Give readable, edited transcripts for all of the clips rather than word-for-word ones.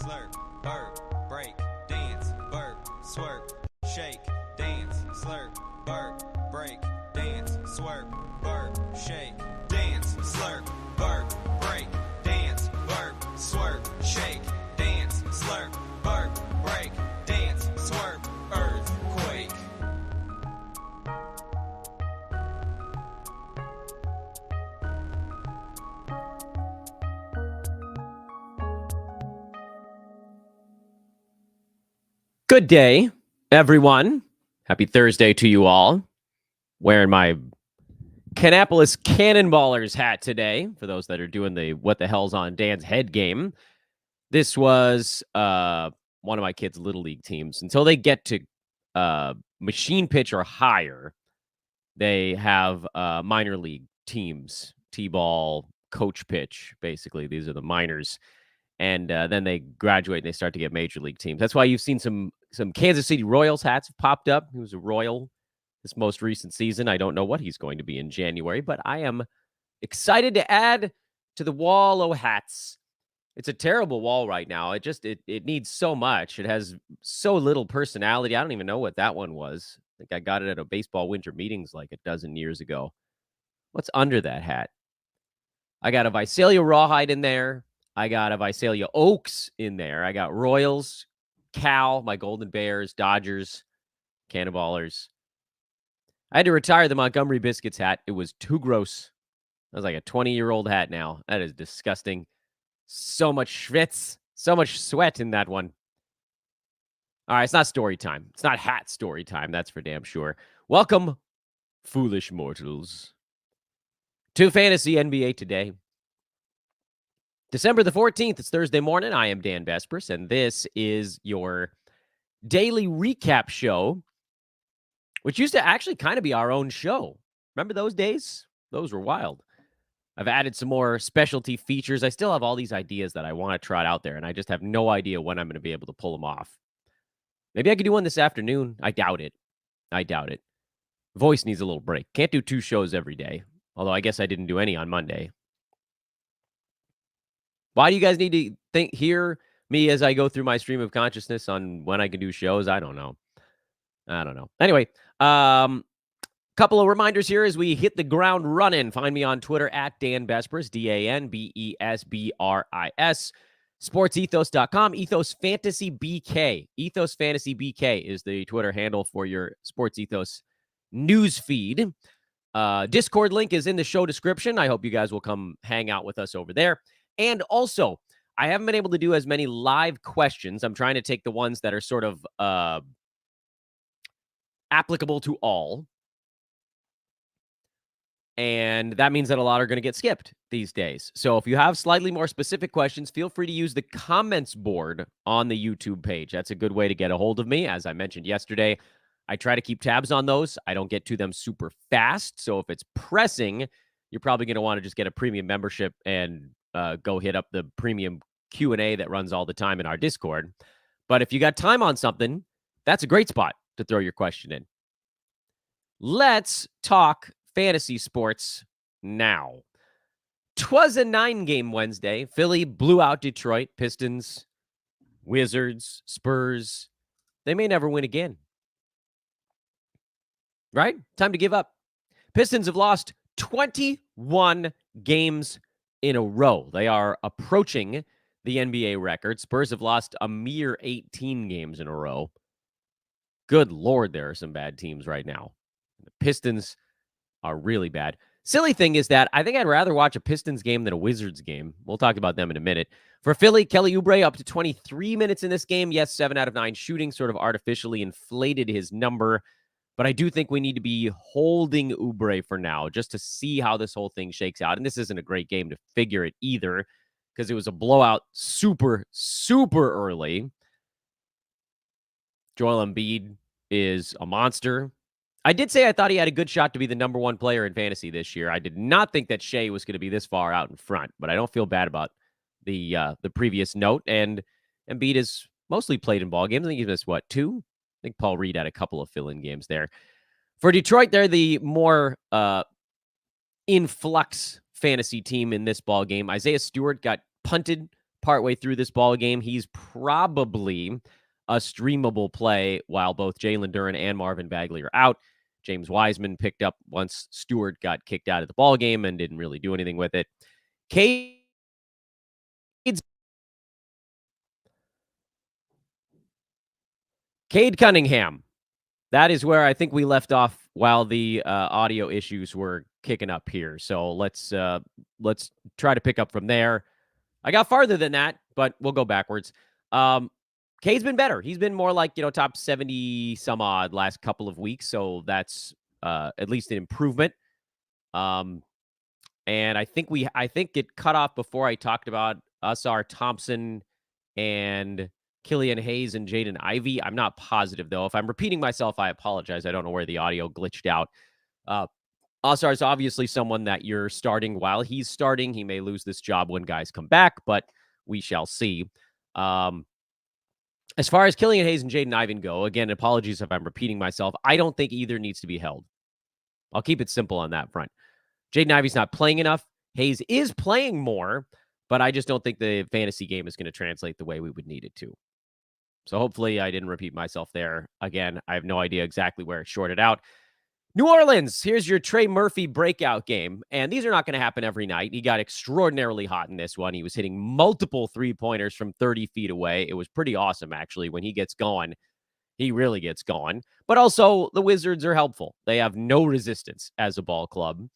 slurp, burp, break, dance, burp, swerp, shake, dance, slurp, burp, break, dance, swerp, burp, shake, dance, slurp, burp, break, dance, burp, swerp, shake, dance, slurp, burp, break, dance, swerp, earthquake. Good day, everyone. Happy Thursday to you all. Wearing my Kannapolis Cannonballers hat today, for those that are doing the What the Hell's on Dan's Head game. This was one of my kids' Little League teams. Until they get to machine pitch or higher, they have minor league teams, T-ball, coach pitch, basically. These are the minors. And then they graduate and they start to get major league teams. That's why you've seen some Kansas City Royals hats have popped up. He was a Royal this most recent season. I don't know what he's going to be in January, but I am excited to add to the wall of hats. It's a terrible wall right now. It needs so much. It has so little personality. I don't even know what that one was. I think I got it at a baseball winter meetings like a dozen years ago. What's under that hat? I got a Visalia Rawhide in there. I got a Visalia Oaks in there. I got Royals, Cal, my Golden Bears, Dodgers, Cannonballers. I had to retire the Montgomery Biscuits hat. It was too gross. That was like a 20-year-old hat now. That is disgusting. So much schwitz, so much sweat in that one. All right, it's not story time. It's not hat story time, that's for damn sure. Welcome, foolish mortals, to Fantasy NBA Today. December the 14th, it's Thursday morning. I am Dan Vespers, and this is your daily recap show, which used to actually kind of be our own show. Remember those days? Those were wild. I've added some more specialty features. I still have all these ideas that I want to trot out there, and I just have no idea when I'm going to be able to pull them off. Maybe I could do one this afternoon. I doubt it. Voice needs a little break. Can't do 2 shows every day, although I guess I didn't do any on Monday. Why do you guys need to hear me as I go through my stream of consciousness on when I can do shows? I don't know. Anyway, couple of reminders here as we hit the ground running. Find me on Twitter at Dan Vespers, DanBesbris. SportsEthos.com, Ethos Fantasy BK. Ethos Fantasy BK is the Twitter handle for your Sports Ethos news feed. Discord link is in the show description. I hope you guys will come hang out with us over there. And also, I haven't been able to do as many live questions. I'm trying to take the ones that are sort of applicable to all. And that means that a lot are going to get skipped these days. So if you have slightly more specific questions, feel free to use the comments board on the YouTube page. That's a good way to get a hold of me. As I mentioned yesterday, I try to keep tabs on those. I don't get to them super fast. So if it's pressing, you're probably going to want to just get a premium membership and go hit up the premium Q&A that runs all the time in our Discord. But if you got time on something, that's a great spot to throw your question in. Let's talk fantasy sports now. 'Twas a 9-game Wednesday. Philly blew out Detroit. Pistons, Wizards, Spurs. They may never win again. Right? Time to give up. Pistons have lost 21 games in a row. They are approaching the NBA record. Spurs have lost a mere 18 games in a row. Good Lord, there are some bad teams right now. The Pistons are really bad. Silly thing is that I think I'd rather watch a Pistons game than a Wizards game. We'll talk about them in a minute. For Philly, Kelly Oubre up to 23 minutes in this game. Yes, 7 out of 9 shooting sort of artificially inflated his number. But I do think we need to be holding Oubre for now just to see how this whole thing shakes out. And this isn't a great game to figure it either because it was a blowout super, super early. Joel Embiid is a monster. I did say I thought he had a good shot to be the number 1 player in fantasy this year. I did not think that Shea was going to be this far out in front, but I don't feel bad about the previous note. And Embiid has mostly played in ball games. I think he missed, 2? I think Paul Reed had a couple of fill-in games there. For Detroit, they're the more influx fantasy team in this ball game. Isaiah Stewart got punted partway through this ball game. He's probably a streamable play while both Jalen Duren and Marvin Bagley are out. James Wiseman picked up once Stewart got kicked out of the ball game and didn't really do anything with it. Cade Cunningham. That is where I think we left off while the audio issues were kicking up here. So let's try to pick up from there. I got farther than that, but we'll go backwards. Cade's been better. He's been more like, top 70 some odd last couple of weeks. So that's at least an improvement. And I think it cut off before I talked about Asar Thompson and Killian Hayes and Jaden Ivey. I'm not positive, though. If I'm repeating myself, I apologize. I don't know where the audio glitched out. Asar is obviously someone that you're starting while he's starting. He may lose this job when guys come back, but we shall see. As far as Killian Hayes and Jaden Ivey go, again, apologies if I'm repeating myself. I don't think either needs to be held. I'll keep it simple on that front. Jaden Ivey's not playing enough. Hayes is playing more, but I just don't think the fantasy game is going to translate the way we would need it to. So hopefully I didn't repeat myself there. Again, I have no idea exactly where it shorted out. New Orleans, here's your Trey Murphy breakout game. And these are not going to happen every night. He got extraordinarily hot in this one. He was hitting multiple three-pointers from 30 feet away. It was pretty awesome, actually. When he gets going, he really gets going. But also, the Wizards are helpful. They have no resistance as a ball club.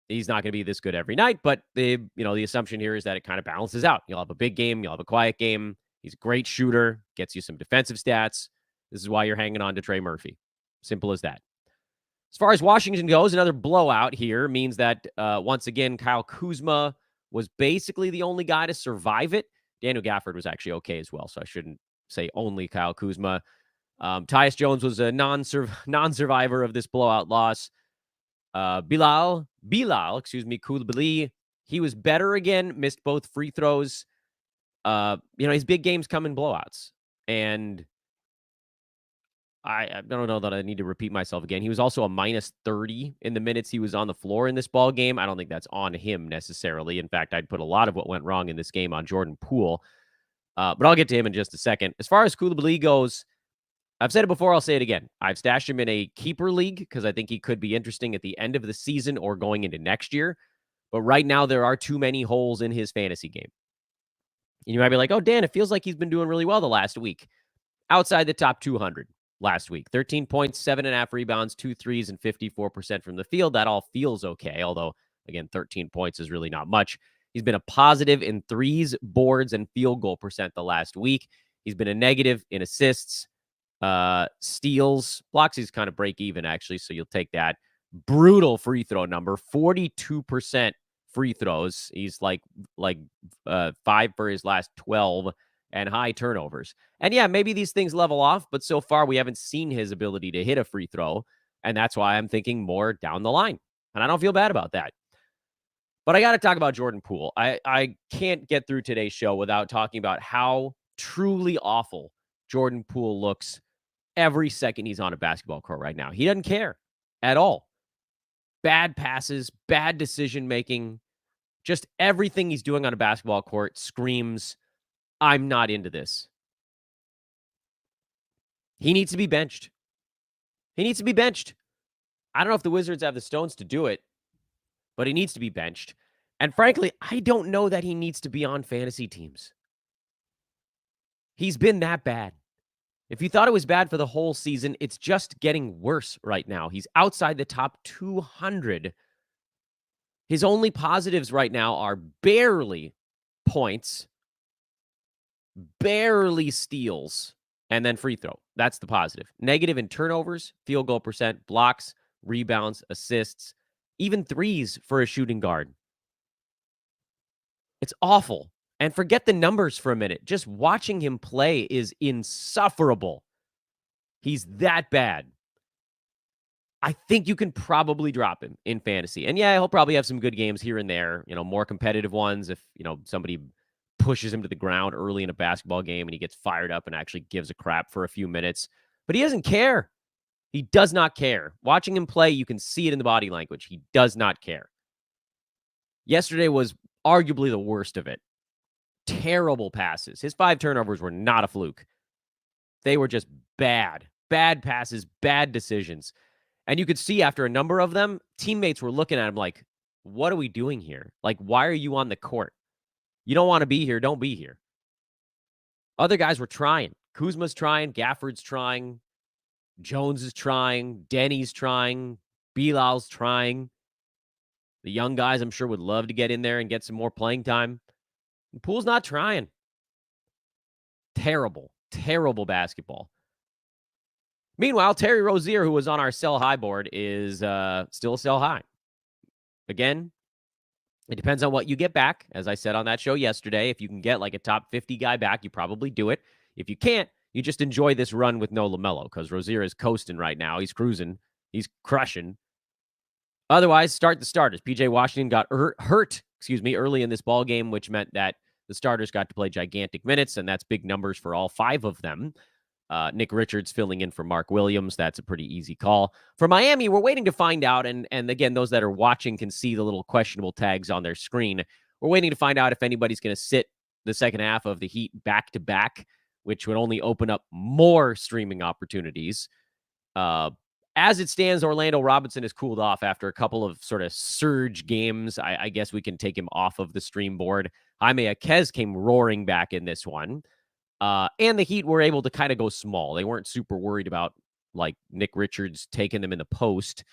He's not going to be this good every night, but the assumption here is that it kind of balances out. You'll have a big game. You'll have a quiet game. He's a great shooter, gets you some defensive stats. This is why you're hanging on to Trey Murphy. Simple as that. As far as Washington goes, another blowout here means that, once again, Kyle Kuzma was basically the only guy to survive it. Daniel Gafford was actually okay as well, so I shouldn't say only Kyle Kuzma. Tyus Jones was a non-survivor of this blowout loss. Bilal, Coulibaly, he was better again, missed both free throws. His big games come in blowouts. And I don't know that I need to repeat myself again. He was also a minus 30 in the minutes he was on the floor in this ball game. I don't think that's on him necessarily. In fact, I'd put a lot of what went wrong in this game on Jordan Poole. But I'll get to him in just a second. As far as Coulibaly goes, I've said it before, I'll say it again. I've stashed him in a keeper league because I think he could be interesting at the end of the season or going into next year. But right now, there are too many holes in his fantasy game. And you might be like, oh, Dan, it feels like he's been doing really well the last week. Outside the top 200 last week. 13 points, 7.5 rebounds, 2 threes, and 54% from the field. That all feels okay, although, again, 13 points is really not much. He's been a positive in threes, boards, and field goal percent the last week. He's been a negative in assists, steals. Blocks, he's kind of break even, actually, so you'll take that. Brutal free throw number, 42% free throws. He's like 5 for his last 12, and high turnovers. And yeah, maybe these things level off, but so far we haven't seen his ability to hit a free throw, and that's why I'm thinking more down the line. And I don't feel bad about that. But I got to talk about Jordan Poole. I can't get through today's show without talking about how truly awful Jordan Poole looks every second he's on a basketball court right now. He doesn't care at all. Bad passes, bad decision-making, just everything he's doing on a basketball court screams, I'm not into this. He needs to be benched. I don't know if the Wizards have the stones to do it, but he needs to be benched. And frankly, I don't know that he needs to be on fantasy teams. He's been that bad. If you thought it was bad for the whole season, it's just getting worse right now. He's outside the top 200. His only positives right now are barely points, barely steals, and then free throw. That's the positive. Negative in turnovers, field goal percent, blocks, rebounds, assists, even threes for a shooting guard. It's awful. And forget the numbers for a minute. Just watching him play is insufferable. He's that bad. I think you can probably drop him in fantasy. And yeah, he'll probably have some good games here and there, more competitive ones if, somebody pushes him to the ground early in a basketball game and he gets fired up and actually gives a crap for a few minutes. But he doesn't care. He does not care. Watching him play, you can see it in the body language. He does not care. Yesterday was arguably the worst of it. terrible passes. His 5 turnovers were not a fluke. They were just bad passes, bad decisions. And you could see after a number of them, teammates were looking at him like, what are we doing here? Like, why are you on the court? You don't want to be here. Don't be here. Other guys were trying. Kuzma's trying. Gafford's trying. Jones is trying. Denny's trying. Bilal's trying. The young guys, I'm sure, would love to get in there and get some more playing time. And Poole's not trying. Terrible, terrible basketball. Meanwhile, Terry Rozier, who was on our sell high board, is still sell high. Again, it depends on what you get back. As I said on that show yesterday, if you can get like a top 50 guy back, you probably do it. If you can't, you just enjoy this run with no LaMelo, because Rozier is coasting right now. He's cruising. He's crushing. Otherwise, start the starters. PJ Washington got hurt early in this ball game, which meant that the starters got to play gigantic minutes, and that's big numbers for all 5 of them. Nick Richards filling in for Mark Williams. That's a pretty easy call. For Miami, we're waiting to find out, and again, those that are watching can see the little questionable tags on their screen. We're waiting to find out if anybody's going to sit the second half of the Heat back-to-back, which would only open up more streaming opportunities. As it stands, Orlando Robinson has cooled off after a couple of sort of surge games. I guess we can take him off of the stream board. Jaime Jaquez came roaring back in this one. And the Heat were able to kind of go small. They weren't super worried about like Nick Richards taking them in the post.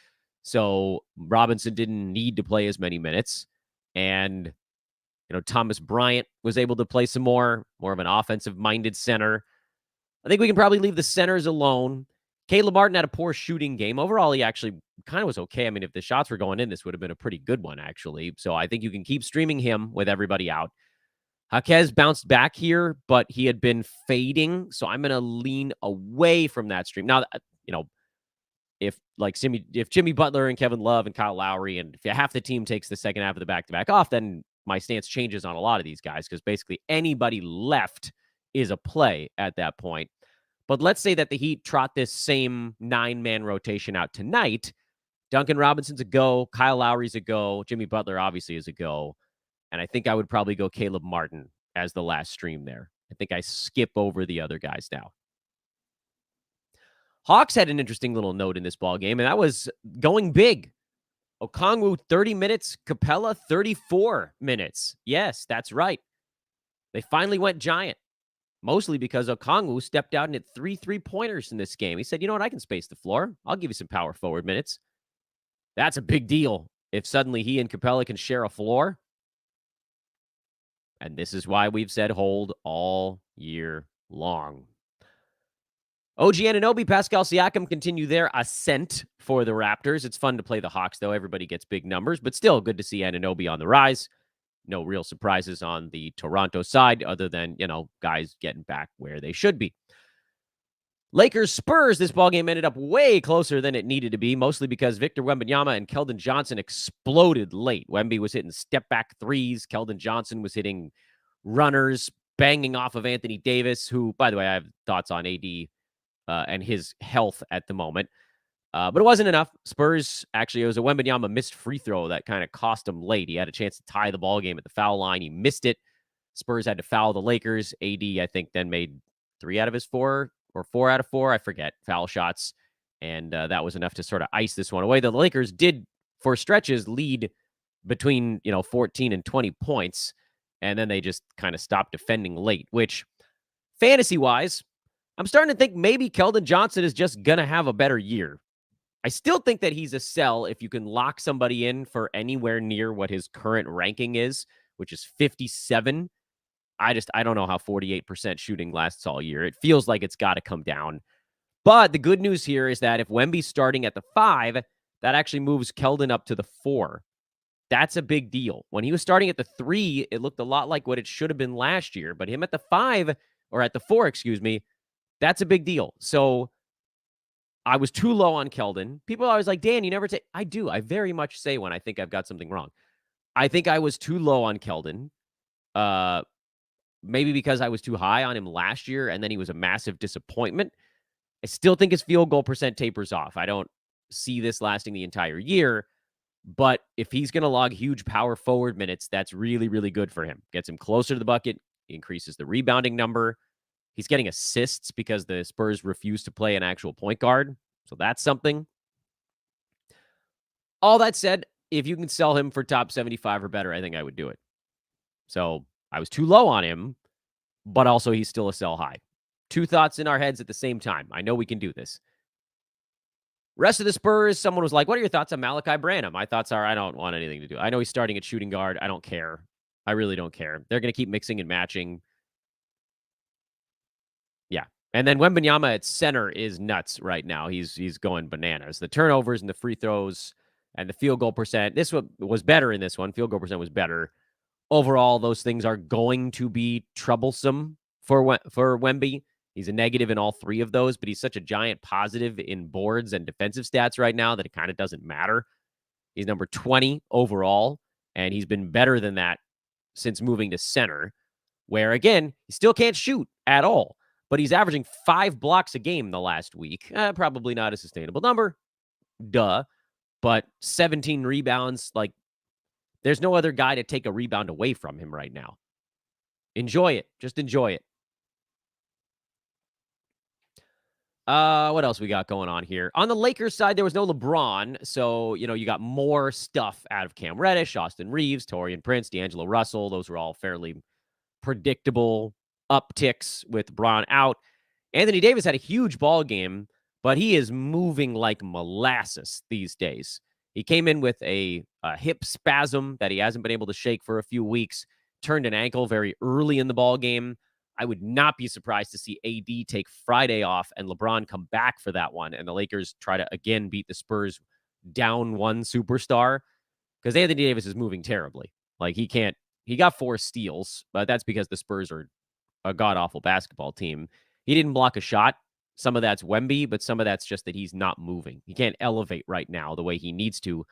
So Robinson didn't need to play as many minutes. And, Thomas Bryant was able to play some more of an offensive-minded center. I think we can probably leave the centers alone. Caleb Martin had a poor shooting game. Overall, he actually kind of was okay. I mean, if the shots were going in, this would have been a pretty good one, actually. So I think you can keep streaming him with everybody out. Jaquez bounced back here, but he had been fading, so I'm going to lean away from that stream. Now, if Jimmy Butler and Kevin Love and Kyle Lowry and if half the team takes the second half of the back-to-back off, then my stance changes on a lot of these guys because basically anybody left is a play at that point. But let's say that the Heat trot this same 9-man rotation out tonight. Duncan Robinson's a go. Kyle Lowry's a go. Jimmy Butler obviously is a go. And I think I would probably go Caleb Martin as the last stream there. I think I skip over the other guys now. Hawks had an interesting little note in this ball game, and that was going big. Okongwu, 30 minutes. Capella, 34 minutes. Yes, that's right. They finally went giant, mostly because Okongwu stepped out and hit 3 3-pointers in this game. He said, you know what, I can space the floor. I'll give you some power forward minutes. That's a big deal if suddenly he and Capella can share a floor. And this is why we've said hold all year long. OG Anunoby, Pascal Siakam continue their ascent for the Raptors. It's fun to play the Hawks, though. Everybody gets big numbers, but still good to see Anunoby on the rise. No real surprises on the Toronto side other than, guys getting back where they should be. Lakers Spurs, this ballgame ended up way closer than it needed to be, mostly because Victor Wembanyama and Keldon Johnson exploded late. Wemby was hitting step-back threes. Keldon Johnson was hitting runners, banging off of Anthony Davis, who, by the way, I have thoughts on AD and his health at the moment. But it wasn't enough. Spurs, actually, it was a Wembanyama missed free throw that kind of cost him late. He had a chance to tie the ballgame at the foul line. He missed it. Spurs had to foul the Lakers. AD, I think, then made 3 out of his 4 or 4 out of 4, I forget, foul shots. And that was enough to sort of ice this one away. The Lakers did, for stretches, lead between, 14 and 20 points. And then they just kind of stopped defending late, which, fantasy-wise, I'm starting to think maybe Keldon Johnson is just going to have a better year. I still think that he's a sell if you can lock somebody in for anywhere near what his current ranking is, which is 57. I don't know how 48% shooting lasts all year. It feels like it's got to come down. But the good news here is that if Wemby's starting at the 5, that actually moves Keldon up to the 4. That's a big deal. When he was starting at the 3, it looked a lot like what it should have been last year. But him at the 5, or at the 4, that's a big deal. So I was too low on Keldon. People are always like, Dan, you never take. I do. I very much say when I think I've got something wrong. I think I was too low on Keldon. Maybe because I was too high on him last year, and then he was a massive disappointment. I still think his field goal percent tapers off. I don't see this lasting the entire year. But if he's going to log huge power forward minutes, that's really, really good for him. Gets him closer to the bucket, He increases the rebounding number. He's getting assists because the Spurs refuse to play an actual point guard. So that's something. All that said, if you can sell him for top 75 or better, I think I would do it. So I was too low on him, but also he's still a sell high. Two thoughts in our heads at the same time. I know we can do this. Rest of the Spurs, someone was like, what are your thoughts on Malachi Branham? My thoughts are, I don't want anything to do. I know he's starting at shooting guard. I don't care. I really don't care. They're going to keep mixing and matching. Yeah. And then Wembanyama at center is nuts right now. He's going bananas. The turnovers and the free throws and the field goal percent. This was better in this one. Field goal percent was better. Overall, those things are going to be troublesome for Wemby. He's a negative in all three of those, but he's such a giant positive in boards and defensive stats right now that it kind of doesn't matter. He's number 20 overall, and he's been better than that since moving to center, where, again, he still can't shoot at all, but he's averaging 5 blocks a game the last week. Probably not a sustainable number. Duh. But 17 rebounds, like, there's no other guy to take a rebound away from him right now. Enjoy it. Just enjoy it. What else we got going on here? On the Lakers side, there was no LeBron. So, you got more stuff out of Cam Reddish, Austin Reeves, Taurean Prince, D'Angelo Russell. Those were all fairly predictable upticks with LeBron out. Anthony Davis had a huge ball game, but he is moving like molasses these days. He came in with a hip spasm that he hasn't been able to shake for a few weeks, turned an ankle very early in the ball game. I would not be surprised to see AD take Friday off and LeBron come back for that one, and the Lakers try to, again, beat the Spurs down one superstar, because Anthony Davis is moving terribly. Like, he got 4 steals, but that's because the Spurs are a god-awful basketball team. He didn't block a shot. Some of that's Wemby, but some of that's just that he's not moving. He can't elevate right now the way he needs to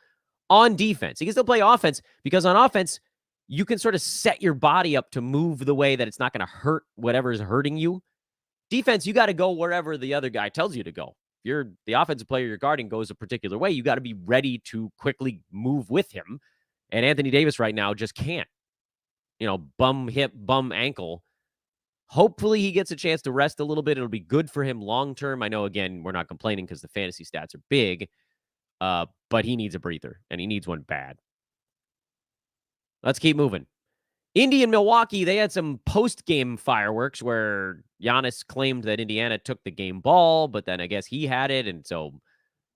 on defense. He can still play offense, because on offense, you can sort of set your body up to move the way that it's not going to hurt whatever is hurting you. Defense, you got to go wherever the other guy tells you to go. If you're the offensive player you're guarding goes a particular way, you got to be ready to quickly move with him. And Anthony Davis right now just can't. Bum hip, bum ankle. Hopefully he gets a chance to rest a little bit. It'll be good for him long term. I know, again, we're not complaining because the fantasy stats are big, but he needs a breather, and he needs one bad. Let's keep moving. Indy and Milwaukee, they had some post-game fireworks where Giannis claimed that Indiana took the game ball, but then I guess he had it, and so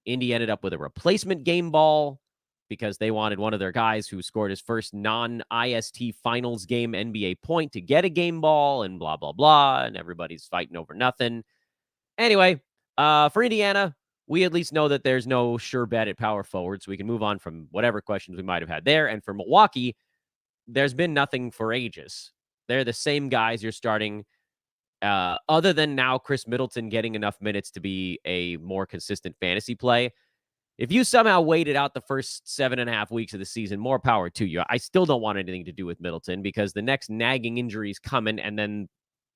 Indy ended up with a replacement game ball because they wanted one of their guys who scored his first non-IST finals game NBA point to get a game ball, and blah, blah, blah, and everybody's fighting over nothing. Anyway, for Indiana, we at least know that there's no sure bet at power forward, so we can move on from whatever questions we might have had there. And for Milwaukee, there's been nothing for ages. They're the same guys you're starting, other than now Chris Middleton getting enough minutes to be a more consistent fantasy play. If you somehow waited out the first 7.5 weeks of the season, more power to you. I still don't want anything to do with Middleton, because the next nagging injury is coming, and then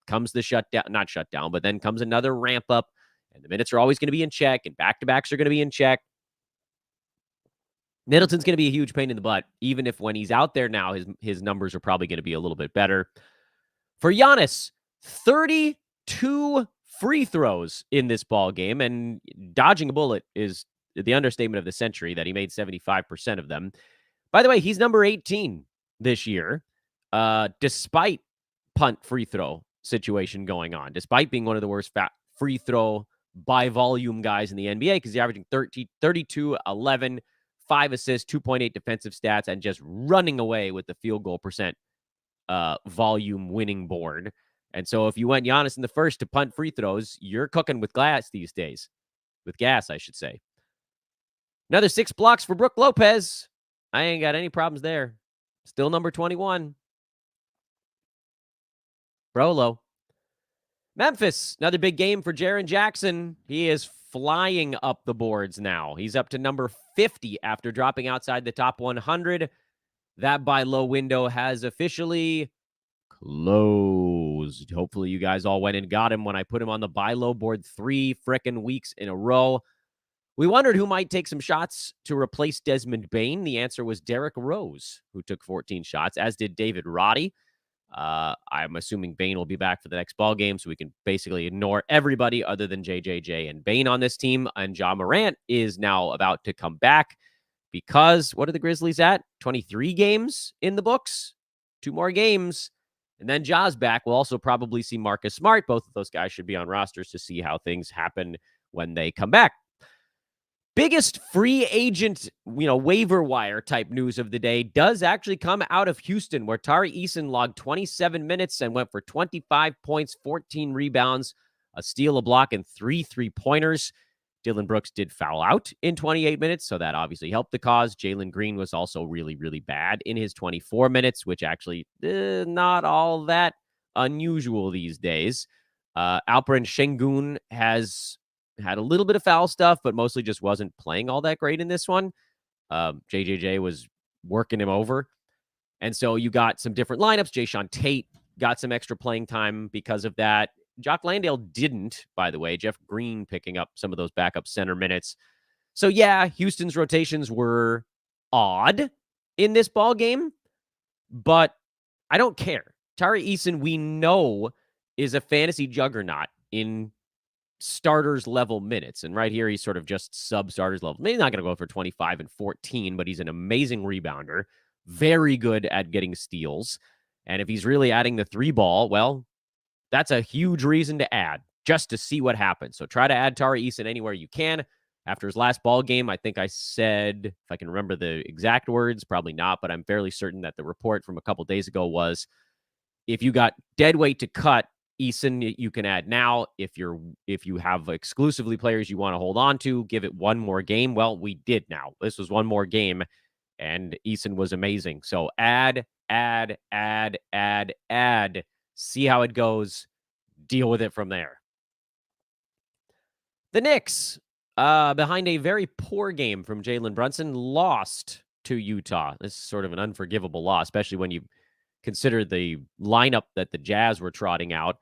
comes the shutdown, not shutdown, but then comes another ramp up, and the minutes are always going to be in check, and back-to-backs are going to be in check. Middleton's going to be a huge pain in the butt, even if when he's out there now, his numbers are probably going to be a little bit better. For Giannis, 32 free throws in this ball game, and dodging a bullet is the understatement of the century, that he made 75% of them. By the way, he's number 18 this year, despite punt free throw situation going on, despite being one of the worst free throw by volume guys in the NBA, because he's averaging 32, 11, 5 assists, 2.8 defensive stats, and just running away with the field goal percent volume winning board. And so if you went Giannis in the first to punt free throws, you're cooking with gas these days. With gas, I should say. Another 6 blocks for Brook Lopez. I ain't got any problems there. Still number 21. Brolo. Memphis, another big game for Jaren Jackson. He is flying up the boards now. He's up to number 50 after dropping outside the top 100. That buy low window has officially closed. Hopefully you guys all went and got him when I put him on the buy low board 3 frickin' weeks in a row. We wondered who might take some shots to replace Desmond Bane. The answer was Derrick Rose, who took 14 shots, as did David Roddy. I'm assuming Bane will be back for the next ball game, so we can basically ignore everybody other than JJJ and Bane on this team. And Ja Morant is now about to come back because what are the Grizzlies at? 23 games in the books, 2 more games. And then Ja's back. We'll also probably see Marcus Smart. Both of those guys should be on rosters to see how things happen when they come back. Biggest free agent, waiver wire type news of the day does actually come out of Houston, where Tari Eason logged 27 minutes and went for 25 points, 14 rebounds, a steal, a block, and 3 3-pointers. Dylan Brooks did foul out in 28 minutes, so that obviously helped the cause. Jalen Green was also really, really bad in his 24 minutes, which actually not all that unusual these days. Alperen Şengün has had a little bit of foul stuff, but mostly just wasn't playing all that great in this one. JJJ was working him over. And so you got some different lineups. Jayshawn Tate got some extra playing time because of that. Jock Landale didn't, by the way. Jeff Green picking up some of those backup center minutes. So yeah, Houston's rotations were odd in this ball game, but I don't care. Tari Eason, we know, is a fantasy juggernaut in starters level minutes. And right here, he's sort of just sub starters level. Maybe not going to go for 25 and 14, but he's an amazing rebounder, very good at getting steals. And if he's really adding the 3-ball, well, that's a huge reason to add just to see what happens. So try to add Tari Eason anywhere you can. After his last ball game, I think I said, if I can remember the exact words, probably not, but I'm fairly certain that the report from a couple days ago was, if you got dead weight to cut, Eason, you can add now. If you have exclusively players you want to hold on to, give it one more game. Well, we did now. This was one more game, and Eason was amazing. So add. See how it goes. Deal with it from there. The Knicks, behind a very poor game from Jalen Brunson, lost to Utah. This is sort of an unforgivable loss, especially when you consider the lineup that the Jazz were trotting out.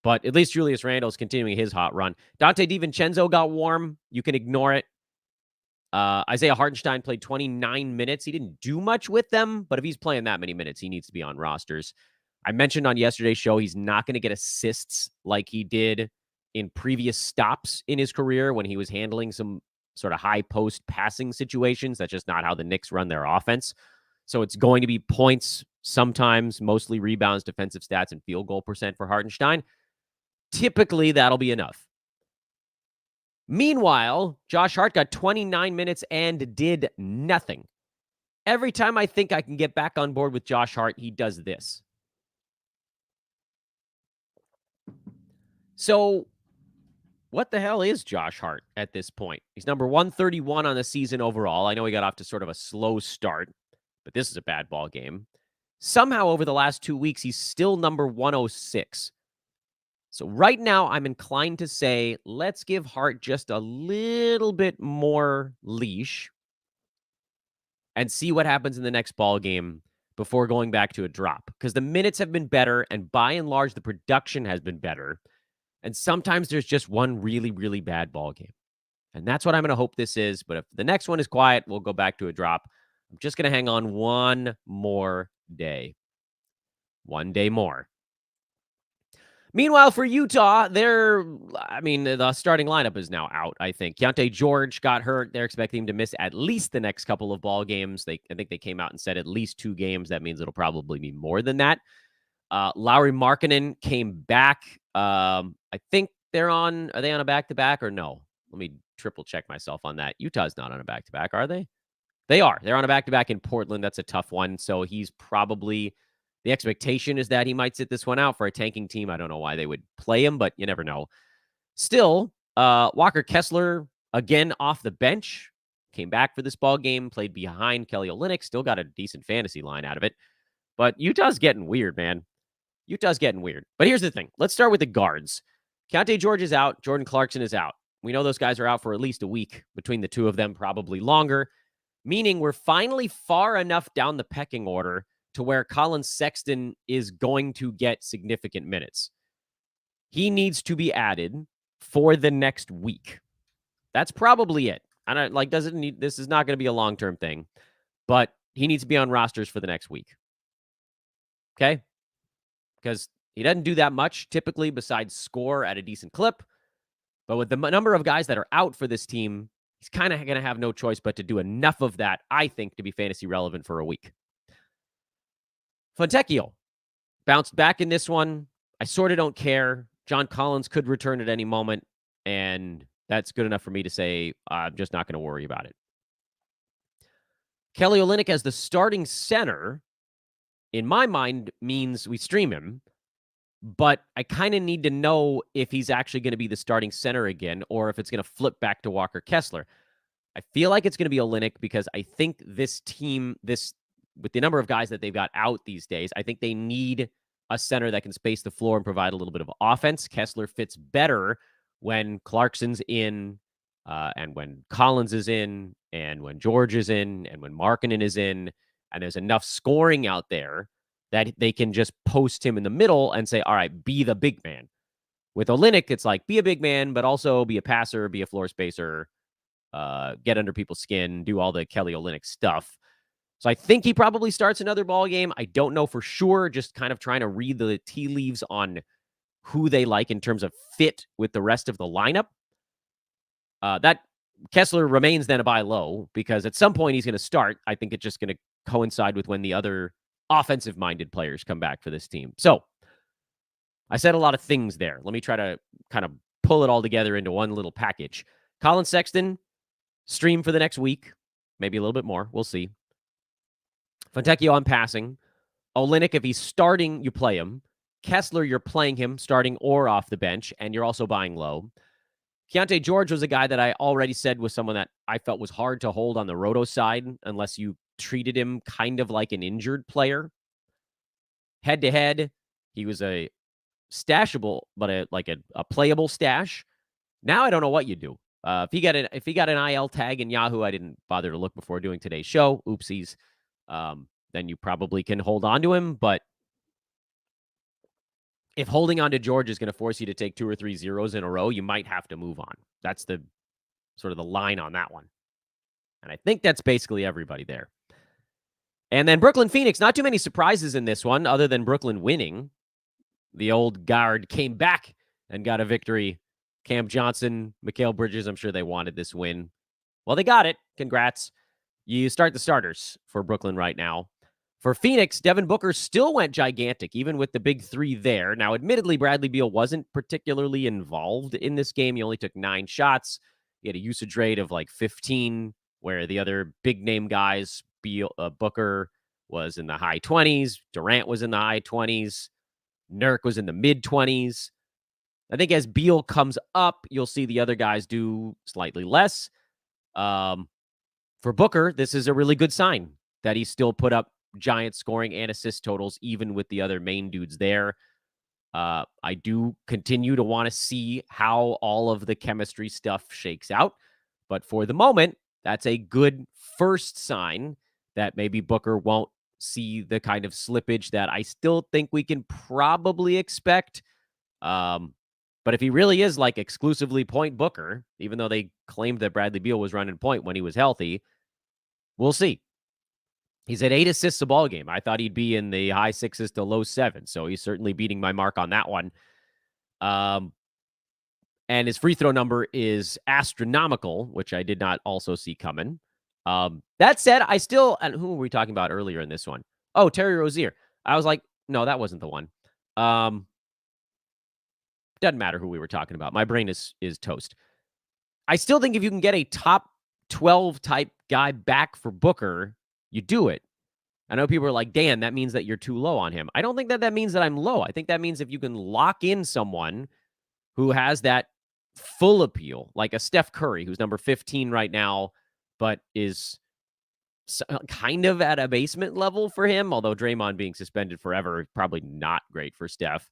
But at least Julius Randle's continuing his hot run. Dante DiVincenzo got warm. You can ignore it. Isaiah Hartenstein played 29 minutes. He didn't do much with them, but if he's playing that many minutes, he needs to be on rosters. I mentioned on yesterday's show, he's not going to get assists like he did in previous stops in his career when he was handling some sort of high post passing situations. That's just not how the Knicks run their offense. So it's going to be points, sometimes mostly rebounds, defensive stats, and field goal percent for Hartenstein. Typically, that'll be enough. Meanwhile, Josh Hart got 29 minutes and did nothing. Every time I think I can get back on board with Josh Hart, he does this. So what the hell is Josh Hart at this point? He's number 131 on the season overall. I know he got off to sort of a slow start, but this is a bad ball game. Somehow over the last 2 weeks, he's still number 106. So right now, I'm inclined to say, let's give Hart just a little bit more leash and see what happens in the next ball game before going back to a drop. Because the minutes have been better, and by and large, the production has been better. And sometimes there's just one really, really bad ball game. And that's what I'm going to hope this is. But if the next one is quiet, we'll go back to a drop. I'm just going to hang on one more day. One day more. Meanwhile, for Utah, the starting lineup is now out, I think. Keontae George got hurt. They're expecting him to miss at least the next couple of ball games. I think they came out and said at least 2 games. That means it'll probably be more than that. Lauri Markkanen came back. I think are they on a back-to-back or no? Let me triple check myself on that. Utah's not on a back-to-back, are they? They are. They're on a back-to-back in Portland. That's a tough one. So he's probably, the expectation is that he might sit this one out for a tanking team. I don't know why they would play him, but you never know. Still, Walker Kessler, again, off the bench, came back for this ball game, played behind Kelly Olynyk, still got a decent fantasy line out of it. But Utah's getting weird, man. Utah's getting weird. But here's the thing. Let's start with the guards. Keontae George is out. Jordan Clarkson is out. We know those guys are out for at least a week between the two of them, probably longer, meaning we're finally far enough down the pecking order to where Colin Sexton is going to get significant minutes. He needs to be added for the next week. That's probably it. This is not going to be a long-term thing, but he needs to be on rosters for the next week. Okay? because he doesn't do that much typically besides score at a decent clip. But with the number of guys that are out for this team, he's kind of going to have no choice but to do enough of that, I think, to be fantasy relevant for a week. Fontecchio bounced back in this one. I sort of don't care. John Collins could return at any moment, and that's good enough for me to say I'm just not going to worry about it. Kelly Olynyk as the starting center, in my mind, means we stream him, but I kind of need to know if he's actually going to be the starting center again or if it's going to flip back to Walker Kessler. I feel like it's going to be Olynyk because I think this team, with the number of guys that they've got out these days, I think they need a center that can space the floor and provide a little bit of offense. Kessler fits better when Clarkson's in, and when Collins is in, and when George is in, and when Markkanen is in, and there's enough scoring out there that they can just post him in the middle and say, all right, be the big man. With Olynyk, it's like, be a big man, but also be a passer, be a floor spacer, get under people's skin, do all the Kelly Olynyk stuff. So I think he probably starts another ball game. I don't know for sure, just kind of trying to read the tea leaves on who they like in terms of fit with the rest of the lineup. That Kessler remains then a buy low because at some point he's going to start. I think it's just going to coincide with when the other offensive-minded players come back for this team. So I said a lot of things there. Let me try to kind of pull it all together into one little package. Colin Sexton, stream for the next week, maybe a little bit more. We'll see. Fontecchio, I'm passing. Olynyk, if he's starting, you play him. Kessler, you're playing him starting or off the bench, and you're also buying low. Keontae George was a guy that I already said was someone that I felt was hard to hold on the roto side unless you treated him kind of like an injured player. Head-to-head, he was a stashable, but a playable stash. Now I don't know what you do. If he got an IL tag in Yahoo, I didn't bother to look before doing today's show. Oopsies. Then you probably can hold on to him. But if holding on to George is going to force you to take 2 or 3 zeros in a row, you might have to move on. That's the sort of the line on that one. And I think that's basically everybody there. And then Brooklyn Phoenix, not too many surprises in this one other than Brooklyn winning. The old guard came back and got a victory. Cam Johnson, Mikal Bridges, I'm sure they wanted this win. Well, they got it. Congrats. You start the starters for Brooklyn right now. For Phoenix, Devin Booker still went gigantic, even with the big three there. Now, admittedly, Bradley Beal wasn't particularly involved in this game. He only took 9 shots. He had a usage rate of like 15, where the other big-name guys, Booker was in the high 20s. Durant was in the high 20s. Nurk was in the mid-20s. I think as Beal comes up, you'll see the other guys do slightly less. For Booker, this is a really good sign that he still put up giant scoring and assist totals, even with the other main dudes there. I do continue to want to see how all of the chemistry stuff shakes out. But for the moment, that's a good first sign that maybe Booker won't see the kind of slippage that I still think we can probably expect. But if he really is like exclusively point Booker, even though they claimed that Bradley Beal was running point when he was healthy, we'll see. He's at 8 assists a ball game. I thought he'd be in the high 6s to low 7s, so he's certainly beating my mark on that one. And his free throw number is astronomical, which I did not also see coming. That said, I still, and who were we talking about earlier in this one? Oh, Terry Rozier. I was like, no, that wasn't the one. Doesn't matter who we were talking about. My brain is toast. I still think if you can get a top 12 type guy back for Booker, you do it. I know people are like, Dan, that means that you're too low on him. I don't think that means that I'm low. I think that means if you can lock in someone who has that full appeal, like a Steph Curry, who's number 15 right now, but is kind of at a basement level for him, although Draymond being suspended forever, probably not great for Steph.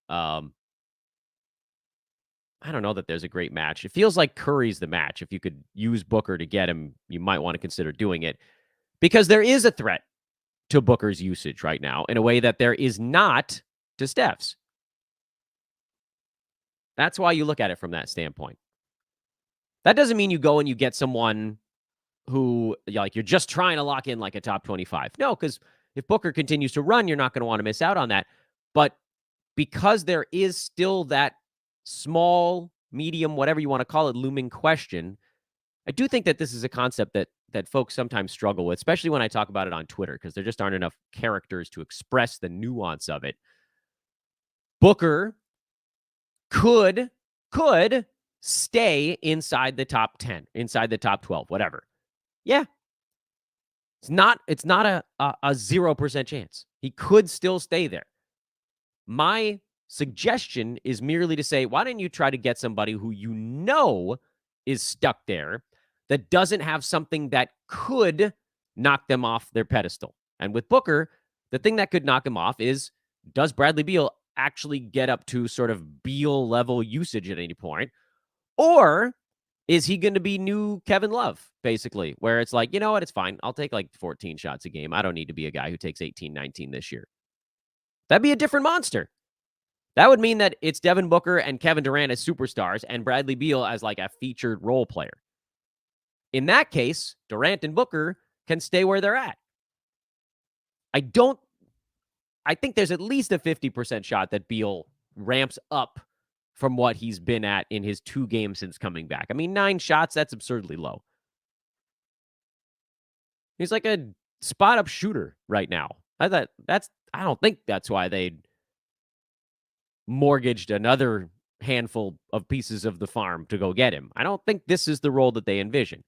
I don't know that there's a great match. It feels like Curry's the match. If you could use Booker to get him, you might want to consider doing it because there is a threat to Booker's usage right now in a way that there is not to Steph's. That's why you look at it from that standpoint. That doesn't mean you go and you get someone who like you're just trying to lock in like a top 25. No, because if Booker continues to run, you're not going to want to miss out on that. But because there is still that small, medium, whatever you want to call it, looming question, I do think that this is a concept that folks sometimes struggle with, especially when I talk about it on Twitter, because there just aren't enough characters to express the nuance of it. Booker could stay inside the top 10, inside the top 12, whatever. Yeah. It's not a 0% chance. He could still stay there. My suggestion is merely to say, why don't you try to get somebody who you know is stuck there that doesn't have something that could knock them off their pedestal? And with Booker, the thing that could knock him off is, does Bradley Beal actually get up to sort of Beal level usage at any point? Or is he going to be new Kevin Love, basically, where it's like, you know what, it's fine. I'll take like 14 shots a game. I don't need to be a guy who takes 18, 19 this year. That'd be a different monster. That would mean that it's Devin Booker and Kevin Durant as superstars and Bradley Beal as like a featured role player. In that case, Durant and Booker can stay where they're at. I think there's at least a 50% shot that Beal ramps up from what he's been at in his 2 games since coming back. I mean, 9 shots, that's absurdly low. He's like a spot-up shooter right now. I don't think that's why they mortgaged another handful of pieces of the farm to go get him. I don't think this is the role that they envision.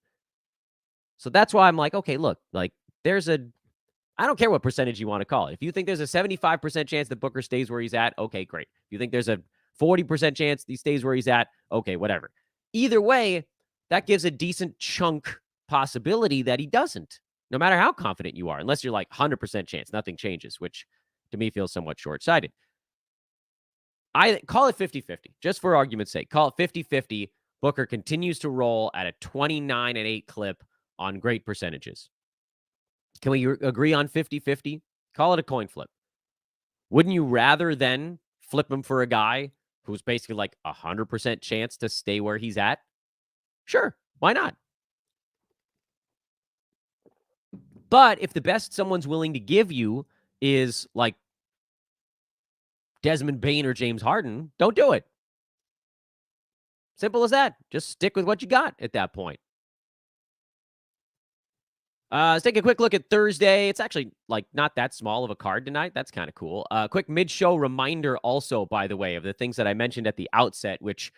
So that's why I'm like, okay, look, like I don't care what percentage you want to call it. If you think there's a 75% chance that Booker stays where he's at, okay, great. If you think there's a 40% chance he stays where he's at, okay, whatever. Either way, that gives a decent chunk possibility that he doesn't, no matter how confident you are, unless you're like 100% chance, nothing changes, which to me feels somewhat short-sighted. I call it 50-50, just for argument's sake. Call it 50-50. Booker continues to roll at a 29-8 clip on great percentages. Can we agree on 50-50? Call it a coin flip. Wouldn't you rather then flip him for a guy who's basically like 100% chance to stay where he's at? Sure, why not? But if the best someone's willing to give you is like Desmond Bane or James Harden, don't do it. Simple as that. Just stick with what you got at that point. Let's take a quick look at Thursday. It's actually like not that small of a card tonight. That's kind of cool. Quick mid-show reminder also, by the way, of the things that I mentioned at the outset, which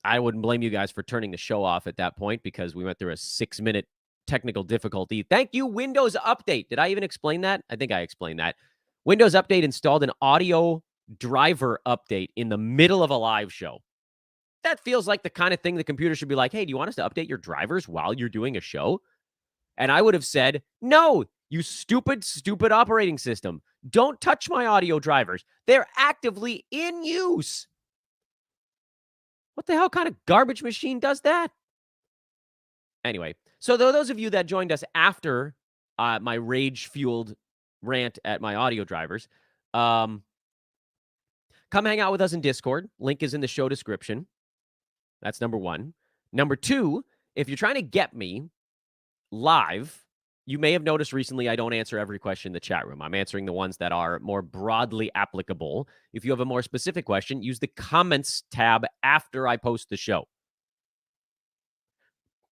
I wouldn't blame you guys for turning the show off at that point because we went through a 6-minute technical difficulty. Thank you, Windows Update. Did I even explain that? I think I explained that. Windows Update installed an audio driver update in the middle of a live show. That feels like the kind of thing the computer should be like, hey, do you want us to update your drivers while you're doing a show? And I would have said, no, you stupid operating system. Don't touch my audio drivers. They're actively in use. What the hell kind of garbage machine does that? Anyway, so those of you that joined us after my rage-fueled rant at my audio drivers, come hang out with us in Discord. Link is in the show description. That's number 1. Number 2, if you're trying to get me live, you may have noticed recently I don't answer every question in the chat room. I'm answering the ones that are more broadly applicable. If you have a more specific question, use the comments tab after I post the show.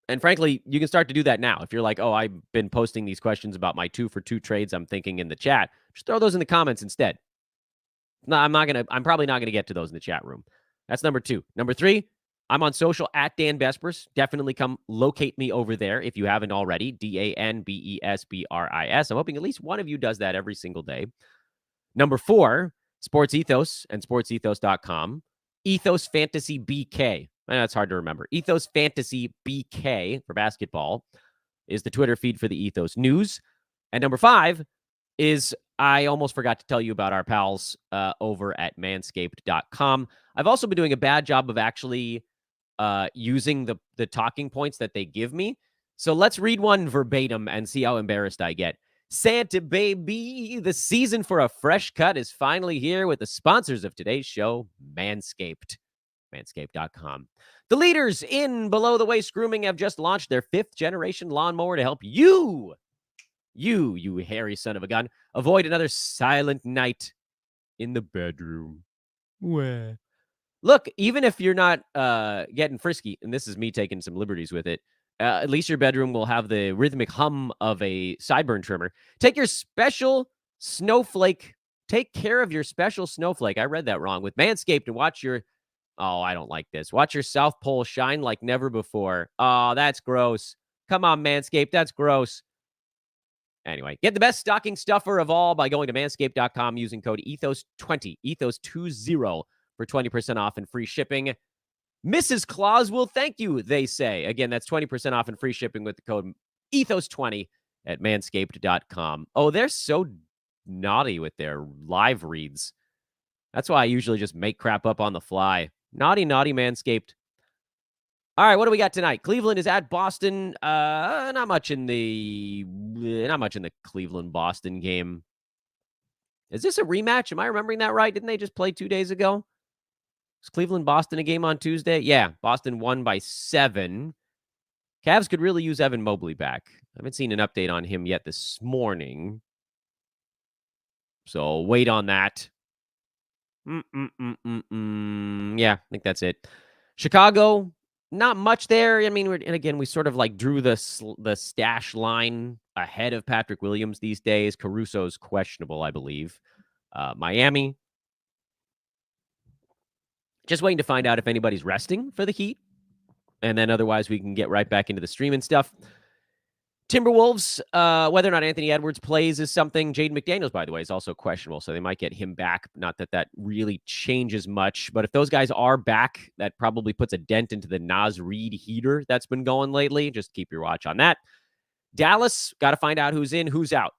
And frankly, you can start to do that now. If you're like, oh, I've been posting these questions about my 2-for-2 trades I'm thinking in the chat, just throw those in the comments instead. No, I'm probably not going to get to those in the chat room. That's number 2. Number 3, I'm on social at Dan Bespris. Definitely come locate me over there if you haven't already. DanBesbris. I'm hoping at least one of you does that every single day. Number 4, Sports Ethos and sportsethos.com. Ethos Fantasy BK. That's hard to remember. Ethos Fantasy BK for basketball is the Twitter feed for the Ethos News. And number 5 is, I almost forgot to tell you about our pals over at manscaped.com. I've also been doing a bad job of actually using the talking points that they give me. So let's read one verbatim and see how embarrassed I get. Santa baby, the season for a fresh cut is finally here with the sponsors of today's show, Manscaped. Manscaped.com. The leaders in below-the-waist grooming have just launched their 5th-generation lawnmower to help you hairy son of a gun, avoid another silent night in the bedroom. Where? Look, even if you're not getting frisky, and this is me taking some liberties with it, at least your bedroom will have the rhythmic hum of a sideburn trimmer. Take your special snowflake. Take care of your special snowflake. I read that wrong. With Manscaped, and watch your... Oh, I don't like this. Watch your South Pole shine like never before. Oh, that's gross. Come on, Manscaped. That's gross. Anyway, get the best stocking stuffer of all by going to manscaped.com using code ETHOS20, ETHOS20 for 20% off and free shipping. Mrs. Claus will thank you, they say. Again, that's 20% off and free shipping with the code ETHOS20 at manscaped.com. Oh, they're so naughty with their live reads. That's why I usually just make crap up on the fly. Naughty, naughty Manscaped. All right, what do we got tonight? Cleveland is at Boston. Not much in the Cleveland-Boston game. Is this a rematch? Am I remembering that right? Didn't they just play 2 days ago? Was Cleveland-Boston a game on Tuesday? Yeah, Boston won by 7. Cavs could really use Evan Mobley back. I haven't seen an update on him yet this morning. So wait on that. Yeah, I think that's it. Chicago, not much there. I mean, and again, we sort of like drew the stash line ahead of Patrick Williams these days. Caruso's questionable, I believe. Miami, just waiting to find out if anybody's resting for the Heat. And then otherwise, we can get right back into the streaming stuff. Timberwolves, whether or not Anthony Edwards plays is something. Jaden McDaniels, by the way, is also questionable, so they might get him back. Not that that really changes much, but if those guys are back, that probably puts a dent into the Naz Reid heater that's been going lately. Just keep your watch on that. Dallas, got to find out who's in, who's out.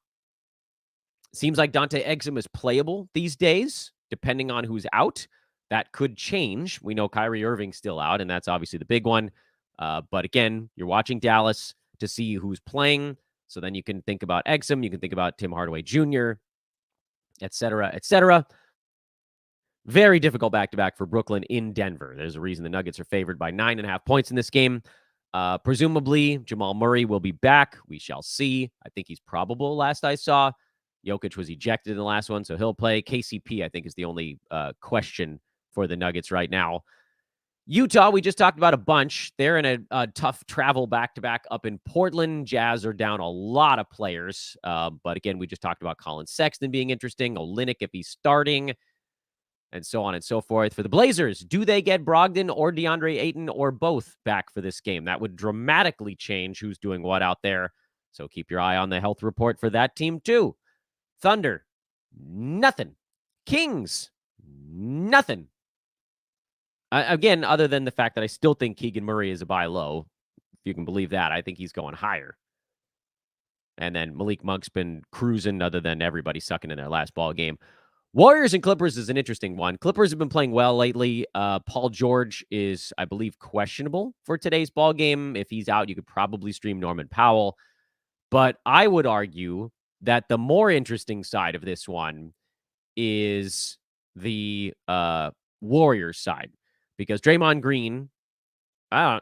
Seems like Dante Exum is playable these days, depending on who's out. That could change. We know Kyrie Irving's still out, and that's obviously the big one. But again, you're watching Dallas to see who's playing. So then you can think about Exum, you can think about Tim Hardaway Jr., et cetera, et cetera. Very difficult back-to-back for Brooklyn in Denver. There's a reason the Nuggets are favored by 9.5 points in this game. Presumably, Jamal Murray will be back. We shall see. I think he's probable last I saw. Jokic was ejected in the last one, so he'll play. KCP, I think, is the only question for the Nuggets right now. Utah, we just talked about a bunch. They're in a tough travel back-to-back up in Portland. Jazz are down a lot of players. But again, we just talked about Colin Sexton being interesting. Olynyk if he's starting, and so on and so forth. For the Blazers, do they get Brogdon or DeAndre Ayton or both back for this game? That would dramatically change who's doing what out there. So keep your eye on the health report for that team too. Thunder, nothing. Kings, nothing. Again, other than the fact that I still think Keegan Murray is a buy low, if you can believe that. I think he's going higher. And then Malik Monk's been cruising other than everybody sucking in their last ball game. Warriors and Clippers is an interesting one. Clippers have been playing well lately. Paul George is, I believe, questionable for today's ball game. If he's out, you could probably stream Norman Powell. But I would argue that the more interesting side of this one is the Warriors side. Because Draymond Green, all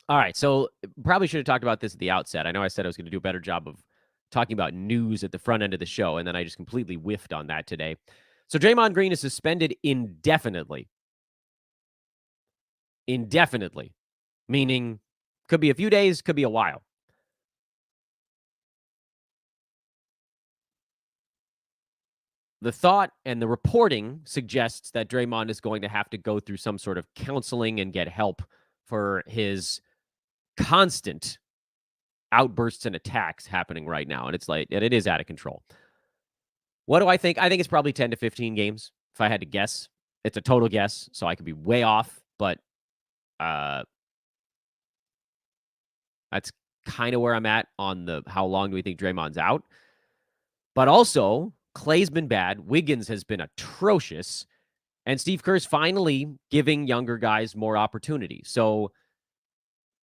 right, so probably should have talked about this at the outset. I know I said I was going to do a better job of talking about news at the front end of the show, and then I just completely whiffed on that today. So Draymond Green is suspended indefinitely. Indefinitely. Meaning, could be a few days, could be a while. The thought and the reporting suggests that Draymond is going to have to go through some sort of counseling and get help for his constant outbursts and attacks happening right now. And it is out of control. What do I think? I think it's probably 10 to 15 games, if I had to guess. It's a total guess, so I could be way off, but that's kind of where I'm at on the how long do we think Draymond's out. But also, Clay's been bad. Wiggins has been atrocious. And Steve Kerr's finally giving younger guys more opportunity. So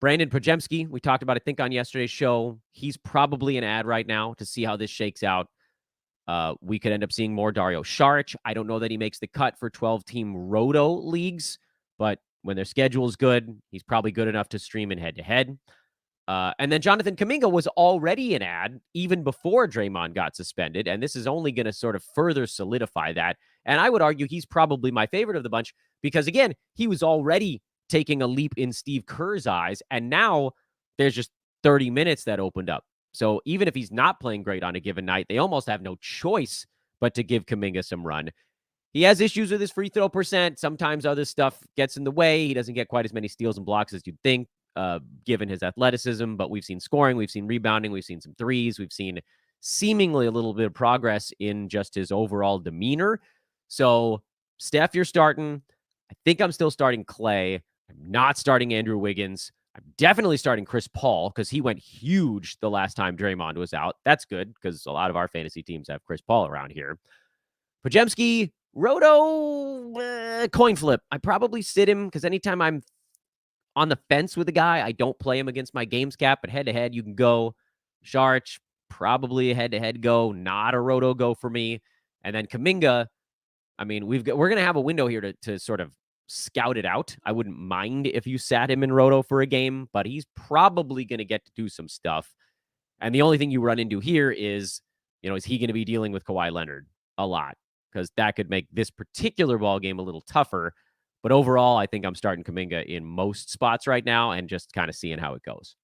Brandon Pajemski, we talked about, I think, on yesterday's show. He's probably an ad right now to see how this shakes out. We could end up seeing more Dario Saric. I don't know that he makes the cut for 12-team roto leagues, but when their schedule is good, he's probably good enough to stream in head-to-head. And then Jonathan Kuminga was already an ad even before Draymond got suspended, and this is only going to sort of further solidify that. And I would argue he's probably my favorite of the bunch because, again, he was already taking a leap in Steve Kerr's eyes, and now there's just 30 minutes that opened up. So even if he's not playing great on a given night, they almost have no choice but to give Kuminga some run. He has issues with his free throw percent. Sometimes other stuff gets in the way. He doesn't get quite as many steals and blocks as you'd think, given his athleticism. But we've seen scoring, we've seen rebounding, we've seen some threes, we've seen seemingly a little bit of progress in just his overall demeanor. So, Steph, you're starting. I think I'm still starting Clay. I'm not starting Andrew Wiggins. I'm definitely starting Chris Paul because he went huge the last time Draymond was out. That's good because a lot of our fantasy teams have Chris Paul around here. Podziemski, Roto, coin flip. I probably sit him because anytime I'm on the fence with a guy, I don't play him against my games cap, but head-to-head, you can go. Sharch, probably a head-to-head go, not a Roto go for me. And then Kuminga, I mean, we're going to have a window here to sort of scout it out. I wouldn't mind if you sat him in Roto for a game, but he's probably going to get to do some stuff. And the only thing you run into here is, is he going to be dealing with Kawhi Leonard a lot? Because that could make this particular ball game a little tougher. But overall, I think I'm starting Kuminga in most spots right now and just kind of seeing how it goes.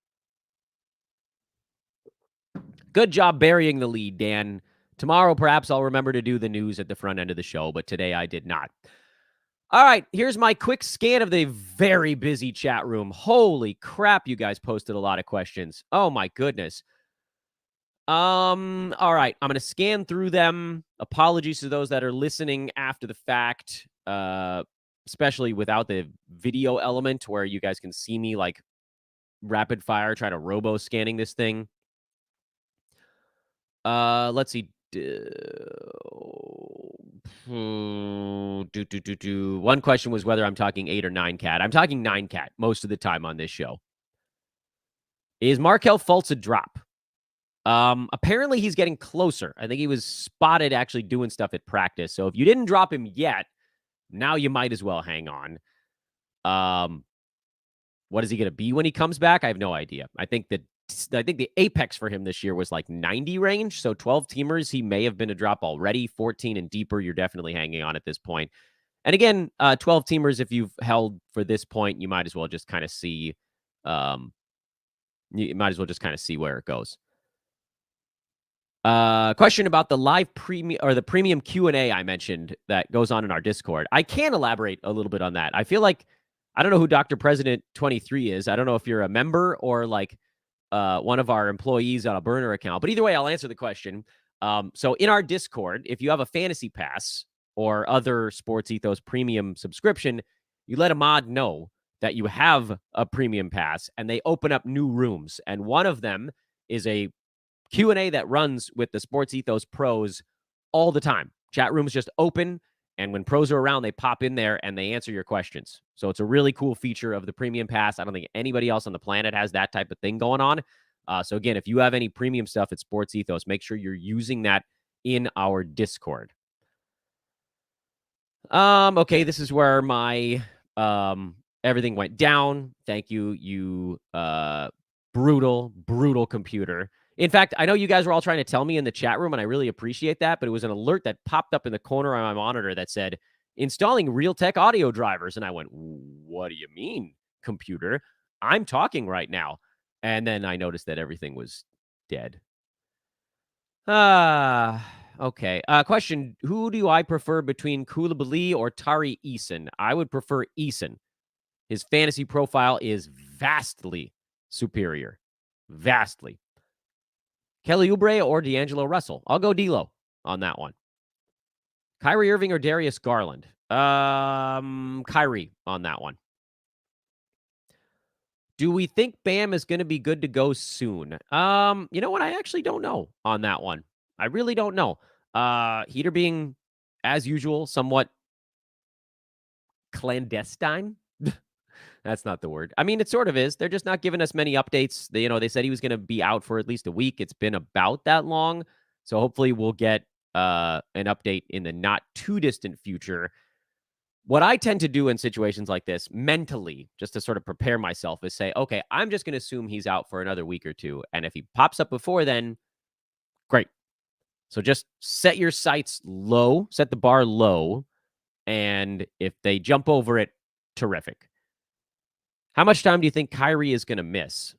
Good job burying the lead, Dan. Tomorrow, perhaps I'll remember to do the news at the front end of the show, but today I did not. All right, here's my quick scan of the very busy chat room. Holy crap, you guys posted a lot of questions. Oh, my goodness. All right, I'm going to scan through them. Apologies to those that are listening after the fact, especially without the video element where you guys can see me like rapid fire trying to robo scanning this thing. Let's see. One question was whether I'm talking 8 or 9 cat. I'm talking 9 cat most of the time on this show. Is Markelle Fultz a drop? Apparently he's getting closer. I think he was spotted actually doing stuff at practice. So if you didn't drop him yet, now you might as well hang on. What is he going to be when he comes back? I have no idea. I think the apex for him this year was like 90 range. So 12 teamers, he may have been a drop already. 14 and deeper, you're definitely hanging on at this point. And again, 12 teamers, if you've held for this point, you might as well just kind of see. You might as well just kind of see where it goes. Question about the live premium or the premium Q&A I mentioned that goes on in our Discord. I can elaborate a little bit on that. I feel like I don't know who Dr. President 23 is. I don't know if you're a member or like one of our employees on a burner account, but either way, I'll answer the question. So in our Discord, if you have a fantasy pass or other Sports Ethos premium subscription, you let a mod know that you have a premium pass and they open up new rooms. And one of them is a Q&A that runs with the Sports Ethos pros all the time. Chat rooms just open, and when pros are around, they pop in there and they answer your questions. So it's a really cool feature of the premium pass. I don't think anybody else on the planet has that type of thing going on. So again, if you have any premium stuff at Sports Ethos, make sure you're using that in our Discord. Okay, this is where my everything went down. Thank you, you brutal computer. In fact, I know you guys were all trying to tell me in the chat room, and I really appreciate that, but it was an alert that popped up in the corner of my monitor that said, installing Realtek audio drivers. And I went, what do you mean, computer? I'm talking right now. And then I noticed that everything was dead. Okay. Question, who do I prefer between Koulibaly or Tari Eason? I would prefer Eason. His fantasy profile is vastly superior. Vastly. Kelly Oubre or D'Angelo Russell? I'll go D'Lo on that one. Kyrie Irving or Darius Garland? Kyrie on that one. Do we think Bam is going to be good to go soon? You know what? I actually don't know on that one. I really don't know. Heater being, as usual, somewhat clandestine. That's not the word. I mean, it sort of is. They're just not giving us many updates. They said he was going to be out for at least a week. It's been about that long. So hopefully we'll get an update in the not too distant future. What I tend to do in situations like this mentally, just to sort of prepare myself, is say, okay, I'm just going to assume he's out for another week or two. And if he pops up before then, great. So just set your sights low, set the bar low. And if they jump over it, terrific. How much time do you think Kyrie is going to miss?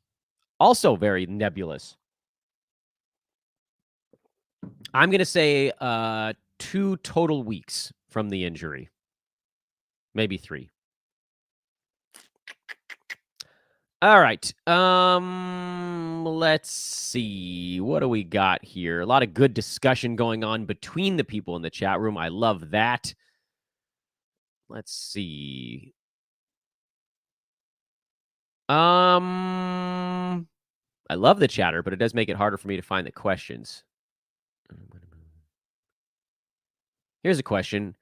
Also very nebulous. I'm going to say 2 total weeks from the injury. Maybe 3. All right. Let's see. What do we got here? A lot of good discussion going on between the people in the chat room. I love that. Let's see. I love the chatter, but it does make it harder for me to find the questions. Here's a question.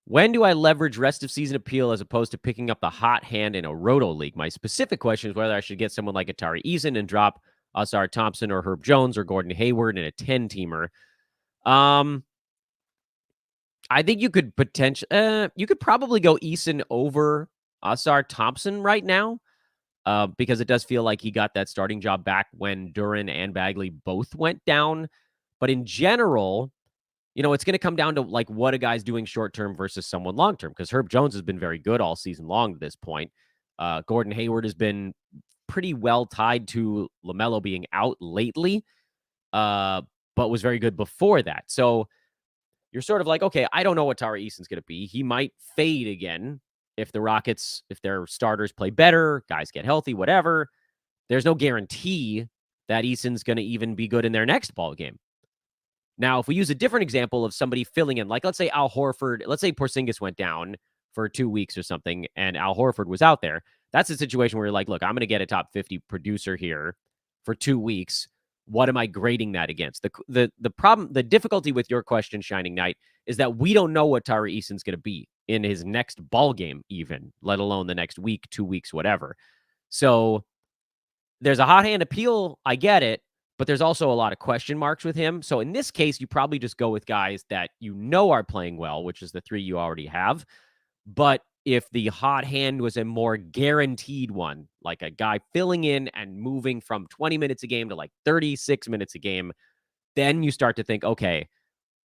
When do I leverage rest of season appeal as opposed to picking up the hot hand in a roto league? My specific question is whether I should get someone like a Tari Eason and drop Asar Thompson or Herb Jones or Gordon Hayward in a 10-teamer. I think you could you could probably go Eason over Asar Thompson right now because it does feel like he got that starting job back when Duran and Bagley both went down. But in general, it's going to come down to like what a guy's doing short-term versus someone long-term, because Herb Jones has been very good all season long to this point. Gordon Hayward has been pretty well tied to LaMelo being out lately, but was very good before that. So you're sort of like, okay, I don't know what Tari Eason's going to be. He might fade again if the Rockets, if their starters play better, guys get healthy, whatever. There's no guarantee that Eason's going to even be good in their next ball game. Now, if we use a different example of somebody filling in, like let's say Al Horford, let's say Porzingis went down for 2 weeks or something, and Al Horford was out there. That's a situation where you're like, look, I'm going to get a top 50 producer here for 2 weeks. What am I grading that against? The problem, the difficulty with your question, Shining Knight, is that we don't know what Tari Eason's going to be in his next ball game, even, let alone the next week, 2 weeks, whatever. So there's a hot hand appeal. I get it. But there's also a lot of question marks with him. So in this case, you probably just go with guys that are playing well, which is the 3 you already have. But if the hot hand was a more guaranteed one, like a guy filling in and moving from 20 minutes a game to like 36 minutes a game, then you start to think, okay,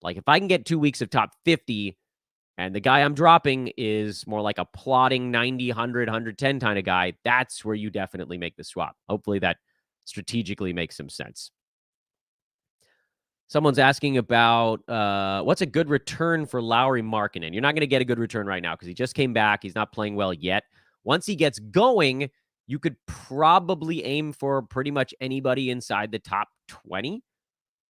like if I can get 2 weeks of top 50 and the guy I'm dropping is more like a plotting 90, 100, 110 kind of guy, that's where you definitely make the swap. Hopefully that strategically makes some sense. Someone's asking about what's a good return for Lauri Markkanen. You're not going to get a good return right now because he just came back. He's not playing well yet. Once he gets going, you could probably aim for pretty much anybody inside the top 20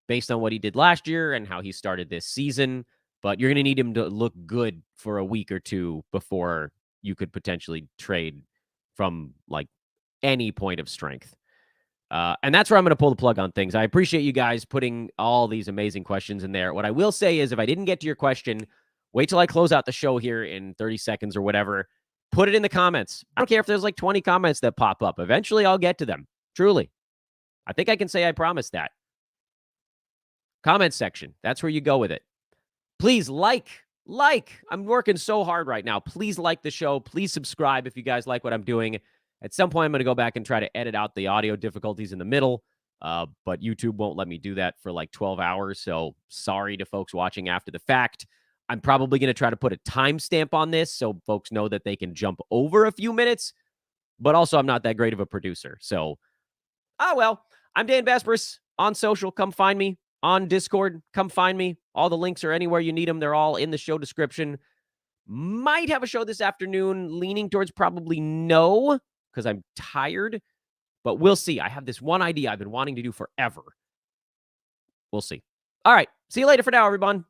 based on what he did last year and how he started this season. But you're going to need him to look good for a week or two before you could potentially trade from like any point of strength. And that's where I'm going to pull the plug on things. I appreciate you guys putting all these amazing questions in there. What I will say is if I didn't get to your question, wait till I close out the show here in 30 seconds or whatever. Put it in the comments. I don't care if there's like 20 comments that pop up. Eventually, I'll get to them. Truly. I think I can say I promised that. Comment section. That's where you go with it. Please like. I'm working so hard right now. Please like the show. Please subscribe if you guys like what I'm doing. At some point, I'm going to go back and try to edit out the audio difficulties in the middle, but YouTube won't let me do that for like 12 hours, so sorry to folks watching after the fact. I'm probably going to try to put a timestamp on this so folks know that they can jump over a few minutes, but also I'm not that great of a producer. So, well, I'm Dan Vesperis on social. Come find me. On Discord, come find me. All the links are anywhere you need them. They're all in the show description. Might have a show this afternoon, leaning towards probably no, because I'm tired, but we'll see. I have this one idea I've been wanting to do forever. We'll see. All right. See you later for now, everyone.